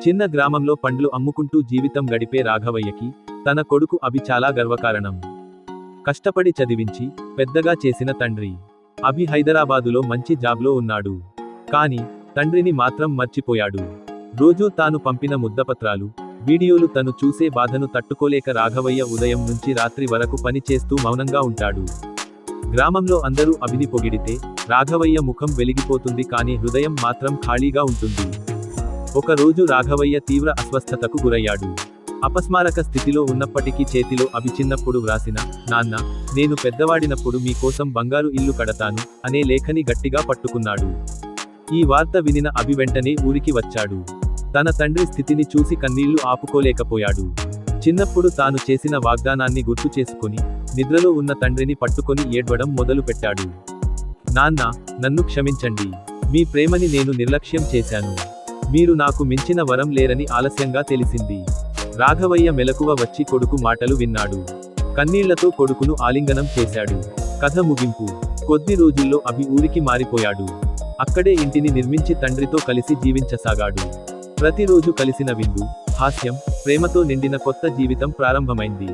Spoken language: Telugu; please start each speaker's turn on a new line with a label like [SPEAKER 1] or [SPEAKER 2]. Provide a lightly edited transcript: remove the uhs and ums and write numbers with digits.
[SPEAKER 1] చిన్న గ్రామంలో పండ్లు అమ్ముకుంటూ జీవితం గడిపే రాఘవయ్యకి తన కొడుకు అభి చాలా గర్వకారణం. కష్టపడి చదివించి పెద్దగా చేసిన తండ్రి అభి హైదరాబాదులో మంచి జాబ్లో ఉన్నాడు. కానీ తండ్రిని మాత్రం మర్చిపోయాడు. రోజూ తాను పంపిన ముద్దపత్రాలు, వీడియోలు తను చూసే బాధను తట్టుకోలేక రాఘవయ్య ఉదయం నుంచి రాత్రి వరకు పని చేస్తూ మౌనంగా ఉంటాడు. గ్రామంలో అందరూ అభిని పొగిడితే రాఘవయ్య ముఖం వెలిగిపోతుంది, కానీ హృదయం మాత్రం ఖాళీగా ఉంటుంది. ఒక రోజు రాఘవయ్య తీవ్ర అస్వస్థతకు గురయ్యాడు. అపస్మారక స్థితిలో ఉన్నప్పటికీ చేతిలో అభి చిన్నప్పుడు వ్రాసిన "నాన్న, నేను పెద్దవాడినప్పుడు మీకోసం బంగారు ఇల్లు కడతాను" అనే లేఖని గట్టిగా పట్టుకున్నాడు. ఈ వార్త వినిన అభి వెంటనే ఊరికి వచ్చాడు. తన తండ్రి స్థితిని చూసి కన్నీళ్లు ఆపుకోలేకపోయాడు. చిన్నప్పుడు తాను చేసిన వాగ్దానాన్ని గుర్తు చేసుకుని నిద్రలో ఉన్న తండ్రిని పట్టుకొని ఏడ్వడం మొదలుపెట్టాడు. "నాన్న, నన్ను క్షమించండి. మీ ప్రేమని నేను నిర్లక్ష్యం చేశాను. మీరు నాకు మించిన వరం లేరని ఆలస్యంగా తెలిసింది." రాఘవయ్య మెలకువ వచ్చి కొడుకు మాటలు విన్నాడు. కన్నీళ్లతో కొడుకును ఆలింగనం చేశాడు. కథ ముగింపు: కొద్ది రోజుల్లో అభి ఊరికి మారిపోయాడు. అక్కడే ఇంటిని నిర్మించి తండ్రితో కలిసి జీవించసాగాడు. ప్రతిరోజు కలిసిన విందు, హాస్యం, ప్రేమతో నిండిన కొత్త జీవితం ప్రారంభమైంది.